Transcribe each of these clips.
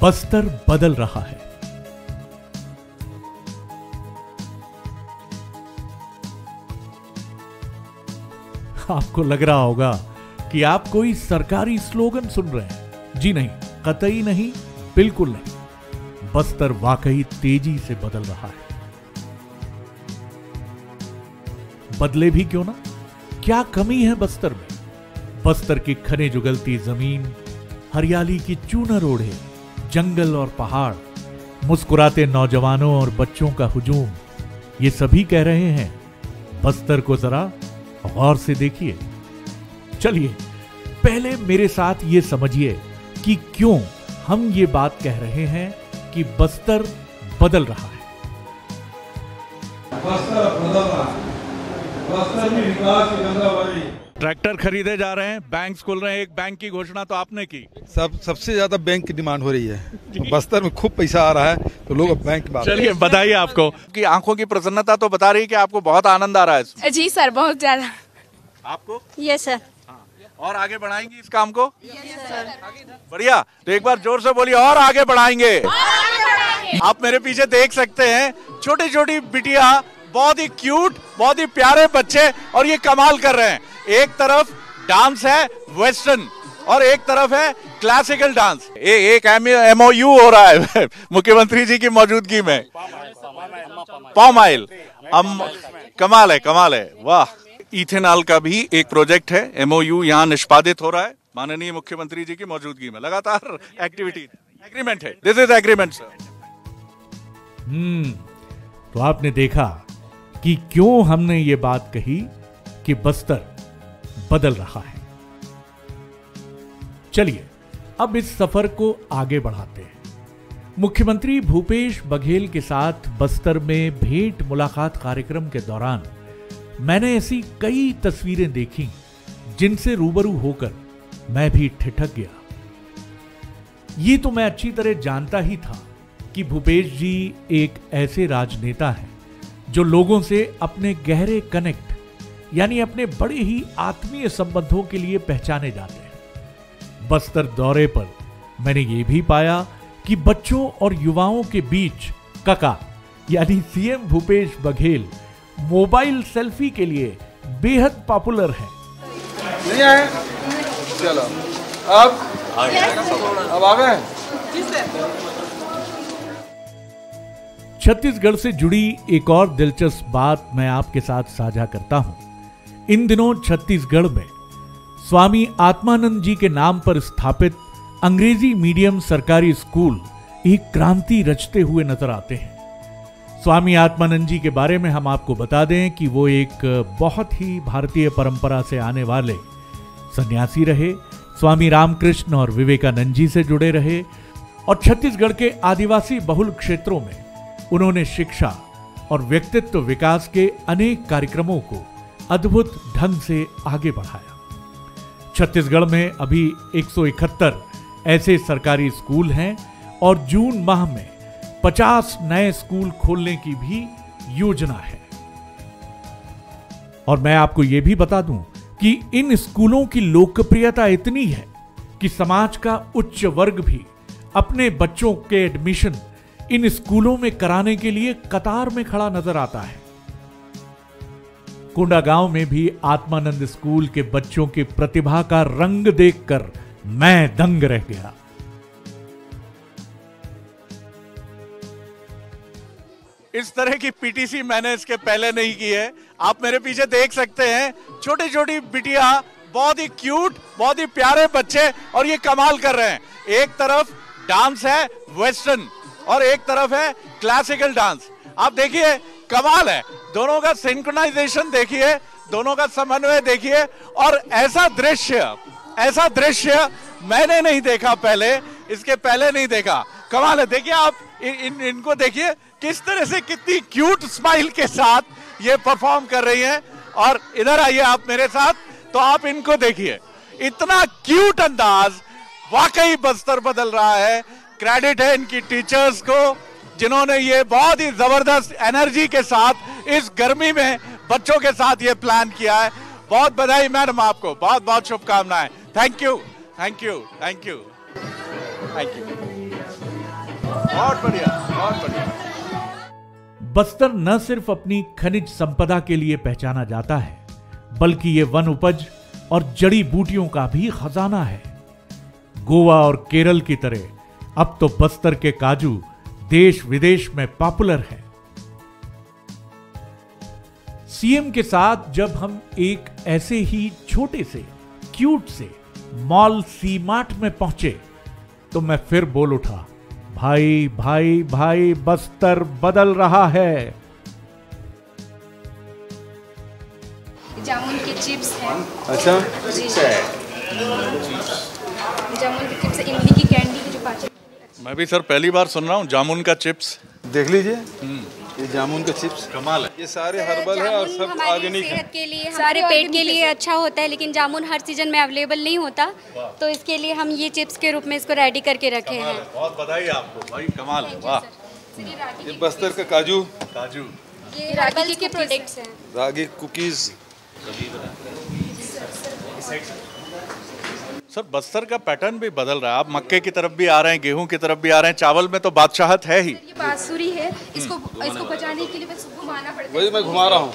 बस्तर बदल रहा है। आपको लग रहा होगा कि आप कोई सरकारी स्लोगन सुन रहे हैं। जी नहीं, कतई नहीं, बिल्कुल नहीं। बस्तर वाकई तेजी से बदल रहा है। बदले भी क्यों ना? क्या कमी है बस्तर में? बस्तर की खनिज उगलती जमीन, हरियाली की चूनर ओढ़े जंगल और पहाड़, मुस्कुराते नौजवानों और बच्चों का हुजूम, ये सभी कह रहे हैं बस्तर को जरा गौर से देखिए। चलिए पहले मेरे साथ ये समझिए कि क्यों हम ये बात कह रहे हैं कि बस्तर बदल रहा है। बस्तर बदल रहा है। बस्तर में विकास की गंगा बह रही है। ट्रैक्टर खरीदे जा रहे हैं, बैंक खुल रहे हैं। एक बैंक की घोषणा तो आपने की। सबसे ज्यादा बैंक की डिमांड हो रही है। बस्तर में खूब पैसा आ रहा है तो लोग अब बैंक की बात। चलिए बधाई आपको कि आंखों की प्रसन्नता तो बता रही है कि आपको बहुत आनंद आ रहा है इसमें। जी सर, बहुत ज्यादा। आपको? Yes sir. और आगे बढ़ाएंगे इस काम को? Yes sir. बढ़िया, तो एक बार जोर से बोलिए, और आगे बढ़ाएंगे। आप मेरे पीछे देख सकते हैं छोटी छोटी बिटिया, बहुत ही क्यूट, बहुत ही प्यारे बच्चे, और ये कमाल कर रहे हैं। एक तरफ डांस है वेस्टर्न और एक तरफ है क्लासिकल डांस। एक MOU हो रहा है मुख्यमंत्री जी की मौजूदगी में। पाम ऑयल, कमाल है, कमाल है, वाह। इथेनॉल का भी एक प्रोजेक्ट है, MOU यहाँ निष्पादित हो रहा है माननीय मुख्यमंत्री जी की मौजूदगी में। लगातार एक्टिविटी, एग्रीमेंट है, दिस इज एग्रीमेंट सर। तो आपने देखा कि क्यों हमने ये बात कही कि बस्तर बदल रहा है। चलिए अब इस सफर को आगे बढ़ाते हैं। मुख्यमंत्री भूपेश बघेल के साथ बस्तर में भेंट मुलाकात कार्यक्रम के दौरान मैंने ऐसी कई तस्वीरें देखी जिनसे रूबरू होकर मैं भी ठिठक गया। ये तो मैं अच्छी तरह जानता ही था कि भूपेश जी एक ऐसे राजनेता हैं जो लोगों से अपने गहरे कनेक्ट यानी अपने बड़े ही आत्मीय संबंधों के लिए पहचाने जाते हैं। बस्तर दौरे पर मैंने ये भी पाया कि बच्चों और युवाओं के बीच कका यानी CM Bhupesh Baghel mobile selfie के लिए बेहद पॉपुलर है। नहीं आए? चलो अब आ गए। छत्तीसगढ़ से जुड़ी एक और दिलचस्प बात मैं आपके साथ साझा करता हूं। इन दिनों छत्तीसगढ़ में स्वामी आत्मानंद जी के नाम पर स्थापित अंग्रेजी मीडियम सरकारी स्कूल एक क्रांति रचते हुए नजर आते हैं। स्वामी आत्मानंद जी के बारे में हम आपको बता दें कि वो एक बहुत ही भारतीय परंपरा से आने वाले सन्यासी रहे। स्वामी रामकृष्ण और विवेकानंद जी से जुड़े रहे और छत्तीसगढ़ के आदिवासी बहुल क्षेत्रों में उन्होंने शिक्षा और व्यक्तित्व विकास के अनेक कार्यक्रमों को अद्भुत ढंग से आगे बढ़ाया। छत्तीसगढ़ में अभी 171 ऐसे सरकारी स्कूल हैं और जून माह में 50 नए स्कूल खोलने की भी योजना है। और मैं आपको यह भी बता दूं कि इन स्कूलों की लोकप्रियता इतनी है कि समाज का उच्च वर्ग भी अपने बच्चों के एडमिशन इन स्कूलों में कराने के लिए कतार में खड़ा नजर आता है। कोंडागांव में भी आत्मानंद स्कूल के बच्चों की प्रतिभा का रंग देखकर मैं दंग रह गया। इस तरह की PTC मैंने इसके पहले नहीं की है। आप मेरे पीछे देख सकते हैं छोटी छोटी बिटिया, बहुत ही क्यूट, बहुत ही प्यारे बच्चे, और ये कमाल कर रहे हैं। एक तरफ डांस है वेस्टर्न और एक तरफ है क्लासिकल डांस। आप देखिए, कमाल है। दोनों का सिंक्रोनाइजेशन देखिए, दोनों का समन्वय देखिए, और ऐसा दृश्य मैंने नहीं देखा पहले, इसके पहले नहीं देखा। कमाल है। देखिए आप इनको देखिए किस तरह से, कितनी क्यूट स्माइल के साथ ये परफॉर्म कर रही हैं। और इधर आइए आप मेरे साथ, तो आप इनको देखिए, इतना क्यूट अंदाज। वाकई बस्तर बदल रहा है। क्रेडिट है इनकी टीचर्स को जिन्होंने ये बहुत ही जबरदस्त एनर्जी के साथ इस गर्मी में बच्चों के साथ ये प्लान किया है। बहुत बधाई मैडम, आपको बहुत बहुत शुभकामनाएं। Thank you, thank you, thank you. Thank you, बहुत बढ़िया, बहुत बढ़िया। बस्तर न सिर्फ अपनी खनिज संपदा के लिए पहचाना जाता है, बल्कि ये वन उपज और जड़ी बूटियों का भी खजाना है। गोवा और केरल की तरह अब तो बस्तर के काजू देश विदेश में पॉपुलर है। सीएम के साथ जब हम एक ऐसे ही छोटे से क्यूट से मॉल सी मार्ट में पहुंचे तो मैं फिर बोल उठा, भाई भाई भाई बस्तर बदल रहा है। जामुन के चिप्स हैं। अच्छा, जी जामुन के चिप्स, इमली की कैंडी की जो पाँच। मैं भी सर पहली बार सुन रहा हूँ जामुन का चिप्स। देख लीजिए ये जामुन का चिप्स कमाल है। ये सारे हर्बल है और सब ऑर्गेनिक है। सेहत के लिए, सारे पेट के लिए अच्छा होता है, लेकिन जामुन हर सीजन में अवेलेबल नहीं होता, तो इसके लिए हम ये चिप्स के रूप में इसको रेडी करके रखे हैं। बहुत बधाई आपको भाई, कमाल है, वाह। ये बस्तर का काजू, काजू, ये रागी के प्रोडक्ट्स हैं। रागी कुकीज। सर बस्तर का पैटर्न भी बदल रहा है, आप मक्के की तरफ भी आ रहे हैं, गेहूं की तरफ भी आ रहे हैं, चावल में तो बादशाहत है ही। ये बांसुरी है, इसको बजाने के लिए बस घुमाना पड़ता है। वही मैं घुमा रहा हूँ।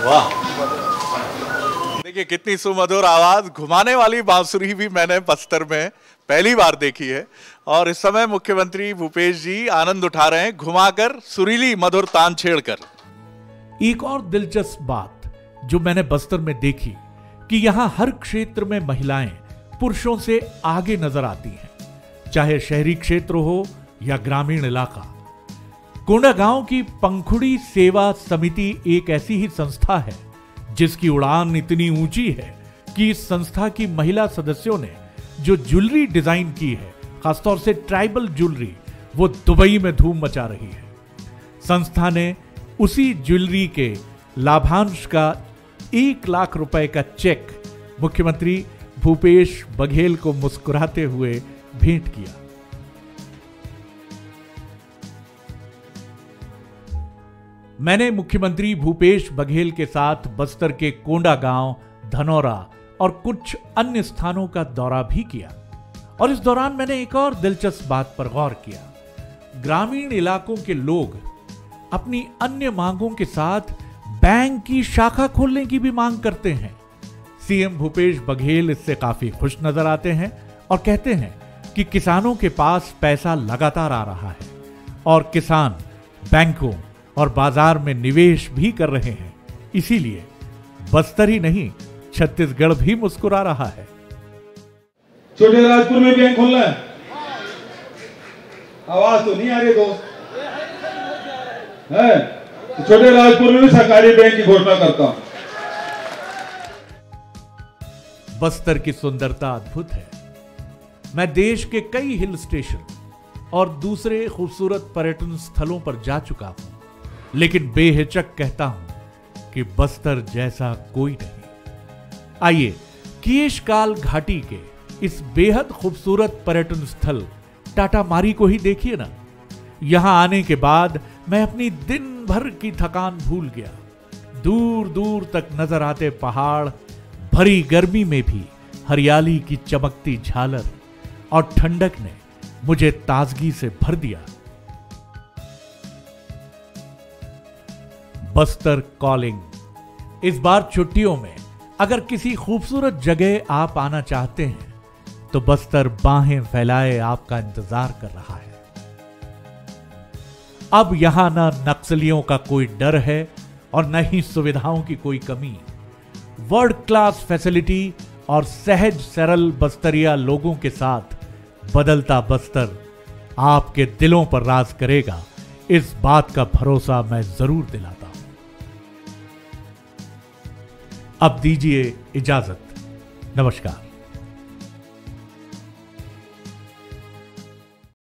वाह, देखिए कितनी सुमधुर आवाज, घुमाने वाली बांसुरी भी मैंने बस्तर में पहली बार देखी है। और इस समय मुख्यमंत्री भूपेश जी आनंद उठा रहे हैं घुमाकर, सुरीली मधुर तान छेड़कर। एक और दिलचस्प बात जो मैंने बस्तर में देखी कि यहां हर क्षेत्र में महिलाएं पुरुषों से आगे नजर आती हैं, चाहे शहरी क्षेत्र हो या ग्रामीण इलाका। कोंडागांव की पंखुड़ी सेवा समिति एक ऐसी ही संस्था है जिसकी उड़ान इतनी ऊंची है कि इस संस्था की महिला सदस्यों ने जो ज्वेलरी डिजाइन की है, खासतौर से ट्राइबल ज्वेलरी, वो दुबई में धूम मचा रही है। संस्था ने उसी ज्वेलरी के लाभांश का 1 लाख रुपए का चेक मुख्यमंत्री भूपेश बघेल को मुस्कुराते हुए भेंट किया। मैंने मुख्यमंत्री भूपेश बघेल के साथ बस्तर के कोंडागांव, धनौरा और कुछ अन्य स्थानों का दौरा भी किया और इस दौरान मैंने एक और दिलचस्प बात पर गौर किया। ग्रामीण इलाकों के लोग अपनी अन्य मांगों के साथ बैंक की शाखा खोलने की भी मांग करते हैं। सीएम भूपेश बघेल इससे काफी खुश नजर आते हैं और कहते हैं कि किसानों के पास पैसा लगातार आ रहा है और किसान बैंकों और बाजार में निवेश भी कर रहे हैं। इसीलिए बस्तर ही नहीं, छत्तीसगढ़ भी मुस्कुरा रहा है। छोटे राजपुर में बैंक खोलना है, आवाज तो नहीं आ रही दोस्त है। तो छोटे राजपुर में भी सरकारी बैंक की घोषणा करता हूं। बस्तर की सुंदरता अद्भुत है। मैं देश के कई हिल स्टेशन और दूसरे खूबसूरत पर्यटन स्थलों पर जा चुका हूं, लेकिन बेहिचक कहता हूं कि बस्तर जैसा कोई नहीं। आइए केशकाल घाटी के इस बेहद खूबसूरत पर्यटन स्थल टाटामारी को ही देखिए ना। यहां आने के बाद मैं अपनी दिन भर की थकान भूल गया। दूर दूर तक नजर आते पहाड़, भरी गर्मी में भी हरियाली की चमकती झालर और ठंडक ने मुझे ताजगी से भर दिया। बस्तर कॉलिंग। इस बार छुट्टियों में अगर किसी खूबसूरत जगह आप आना चाहते हैं तो बस्तर बाहें फैलाए आपका इंतजार कर रहा है। अब यहां न नक्सलियों का कोई डर है और न ही सुविधाओं की कोई कमी। वर्ल्ड क्लास फैसिलिटी और सहज सरल बस्तरिया लोगों के साथ बदलता बस्तर आपके दिलों पर राज करेगा, इस बात का भरोसा मैं जरूर दिलाता हूं। अब दीजिए इजाजत। नमस्कार।